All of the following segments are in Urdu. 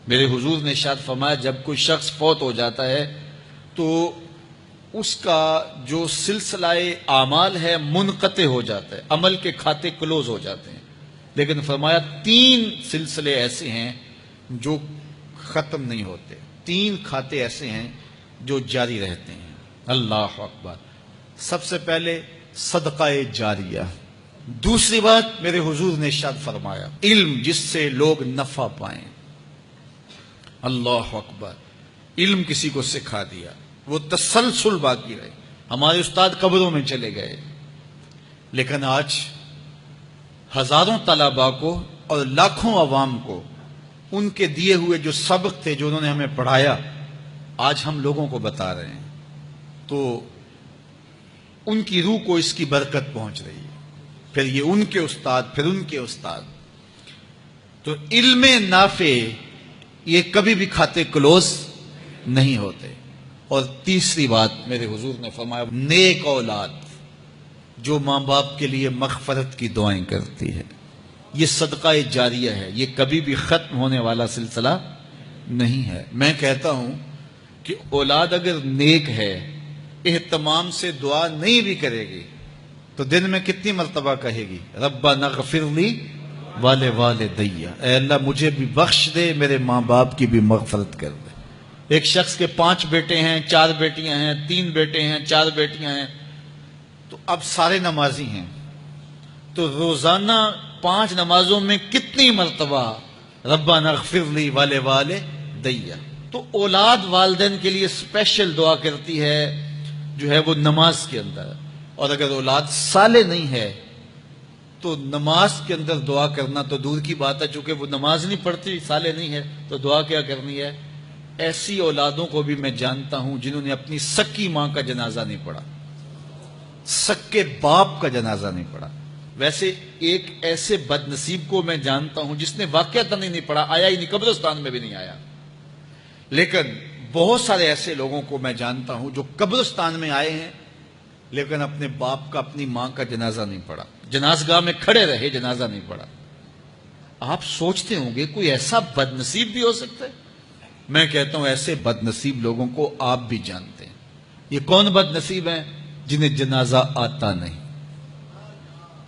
میرے حضور نے ارشاد فرمایا جب کوئی شخص فوت ہو جاتا ہے تو اس کا جو سلسلہ اعمال ہے منقطع ہو جاتا ہے، عمل کے کھاتے کلوز ہو جاتے ہیں، لیکن فرمایا 3 سلسلے ایسے ہیں جو ختم نہیں ہوتے، 3 کھاتے ایسے ہیں جو جاری رہتے ہیں۔ اللہ اکبر۔ سب سے پہلے صدقہ جاریہ، دوسری بات میرے حضور نے ارشاد فرمایا علم جس سے لوگ نفع پائیں۔ اللہ اکبر۔ علم کسی کو سکھا دیا، وہ تسلسل باقی رہے۔ ہمارے استاد قبروں میں چلے گئے، لیکن آج ہزاروں طلباء کو اور لاکھوں عوام کو ان کے دیے ہوئے جو سبق تھے جو انہوں نے ہمیں پڑھایا آج ہم لوگوں کو بتا رہے ہیں، تو ان کی روح کو اس کی برکت پہنچ رہی ہے۔ پھر یہ ان کے استاد، پھر ان کے استاد۔ تو علم نافع یہ کبھی بھی کھاتے کلوز نہیں ہوتے۔ اور تیسری بات میرے حضور نے فرمایا نیک اولاد جو ماں باپ کے لیے مغفرت کی دعائیں کرتی ہے، یہ صدقہ جاریہ ہے، یہ کبھی بھی ختم ہونے والا سلسلہ نہیں ہے۔ میں کہتا ہوں کہ اولاد اگر نیک ہے، اہتمام سے دعا نہیں بھی کرے گی تو دن میں کتنی مرتبہ کہے گی ربنا اغفر لی ولوالدی، اے اللہ مجھے بھی بخش دے، میرے ماں باپ کی بھی مغفرت کر دے۔ ایک شخص کے 5 بیٹے ہیں، 4 بیٹیاں ہیں، 3 بیٹے ہیں، 4 بیٹیاں ہیں، تو اب سارے نمازی ہیں، تو روزانہ 5 نمازوں میں کتنی مرتبہ ربنا اغفر لی ولوالدی۔ تو اولاد والدین کے لیے اسپیشل دعا کرتی ہے جو ہے وہ نماز کے اندر، اور اگر اولاد صالح نہیں ہے تو نماز کے اندر دعا کرنا تو دور کی بات ہے، چونکہ وہ نماز نہیں پڑھتی، صالح نہیں ہے تو دعا کیا کرنی ہے۔ ایسی اولادوں کو بھی میں جانتا ہوں جنہوں نے اپنی سکی ماں کا جنازہ نہیں پڑھا، سکے باپ کا جنازہ نہیں پڑھا۔ ویسے ایک ایسے بد نصیب کو میں جانتا ہوں جس نے واقعتاً نہیں پڑھا، آیا ہی نہیں، قبرستان میں بھی نہیں آیا، لیکن بہت سارے ایسے لوگوں کو میں جانتا ہوں جو قبرستان میں آئے ہیں لیکن اپنے باپ کا، اپنی ماں کا جنازہ نہیں پڑھا، جنازگاہ میں کھڑے رہے، جنازہ نہیں پڑھا۔ آپ سوچتے ہوں گے کوئی ایسا بد نصیب بھی ہو سکتا ہے؟ میں کہتا ہوں ایسے بد نصیب لوگوں کو آپ بھی جانتے ہیں۔ یہ کون بد نصیب ہیں؟ جنہیں جنازہ آتا نہیں،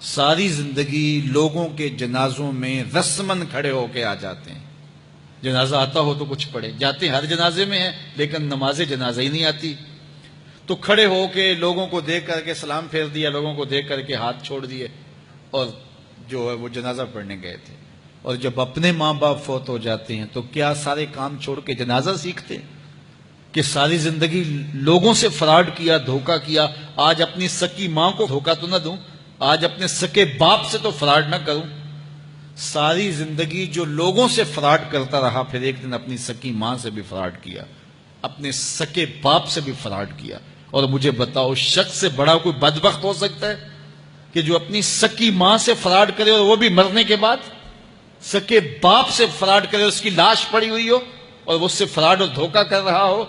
ساری زندگی لوگوں کے جنازوں میں رسمن کھڑے ہو کے آ جاتے ہیں، جنازہ آتا ہو تو کچھ پڑھے، جاتے ہر جنازے میں ہیں لیکن نماز جنازہ ہی نہیں آتی، تو کھڑے ہو کے لوگوں کو دیکھ کر کے سلام پھیر دیا، لوگوں کو دیکھ کر کے ہاتھ چھوڑ دیے، اور جو ہے وہ جنازہ پڑھنے گئے تھے۔ اور جب اپنے ماں باپ فوت ہو جاتے ہیں تو کیا سارے کام چھوڑ کے جنازہ سیکھتے ہیں کہ ساری زندگی لوگوں سے فراڈ کیا، دھوکہ کیا، آج اپنی سکی ماں کو دھوکہ تو نہ دوں، آج اپنے سکے باپ سے تو فراڈ نہ کروں۔ ساری زندگی جو لوگوں سے فراڈ کرتا رہا، پھر ایک دن اپنی سکی ماں سے بھی فراڈ کیا، اپنے سکے باپ سے بھی فراڈ کیا۔ اور مجھے بتاؤ شخص سے بڑا کوئی بدبخت ہو سکتا ہے کہ جو اپنی سکی ماں سے فراڈ کرے اور وہ بھی مرنے کے بعد، سکے باپ سے فراڈ کرے، اس کی لاش پڑی ہوئی ہو اور وہ اس سے فراڈ اور دھوکہ کر رہا ہو؟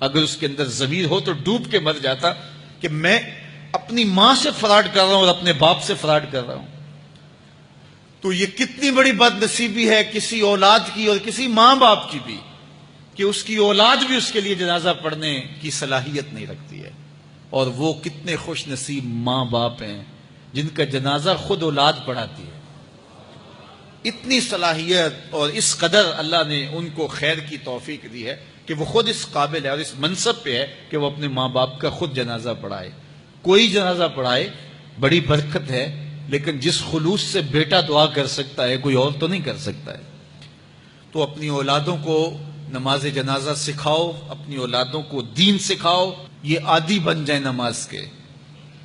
اگر اس کے اندر ضمیر ہو تو ڈوب کے مر جاتا کہ میں اپنی ماں سے فراڈ کر رہا ہوں اور اپنے باپ سے فراڈ کر رہا ہوں۔ تو یہ کتنی بڑی بد نصیبی ہے کسی اولاد کی اور کسی ماں باپ کی بھی کہ اس کی اولاد بھی اس کے لیے جنازہ پڑھنے کی صلاحیت نہیں رکھتی ہے۔ اور وہ کتنے خوش نصیب ماں باپ ہیں جن کا جنازہ خود اولاد پڑھاتی ہے۔ اتنی صلاحیت اور اس قدر اللہ نے ان کو خیر کی توفیق دی ہے کہ وہ خود اس قابل ہے اور اس منصب پہ ہے کہ وہ اپنے ماں باپ کا خود جنازہ پڑھائے۔ کوئی جنازہ پڑھائے بڑی برکت ہے، لیکن جس خلوص سے بیٹا دعا کر سکتا ہے کوئی اور تو نہیں کر سکتا ہے۔ تو اپنی اولادوں کو نماز جنازہ سکھاؤ، اپنی اولادوں کو دین سکھاؤ، یہ عادی بن جائیں نماز کے،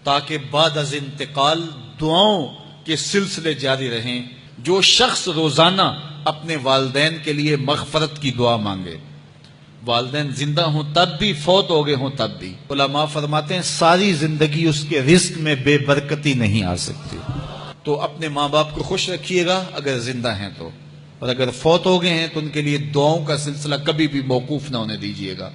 تاکہ بعد از انتقال دعاؤں کے سلسلے جاری رہیں۔ جو شخص روزانہ اپنے والدین کے لیے مغفرت کی دعا مانگے، والدین زندہ ہوں تب بھی، فوت ہو گئے ہوں تب بھی، علماء فرماتے ہیں ساری زندگی اس کے رزق میں بے برکتی نہیں آ سکتی۔ تو اپنے ماں باپ کو خوش رکھیے گا اگر زندہ ہیں تو، اور اگر فوت ہو گئے ہیں تو ان کے لیے دعاؤں کا سلسلہ کبھی بھی موقوف نہ ہونے دیجیے گا۔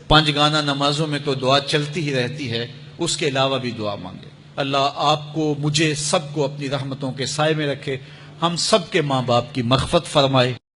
5 گانا نمازوں میں تو دعا چلتی ہی رہتی ہے، اس کے علاوہ بھی دعا مانگے۔ اللہ آپ کو، مجھے، سب کو اپنی رحمتوں کے سائے میں رکھے، ہم سب کے ماں باپ کی مغفرت فرمائے۔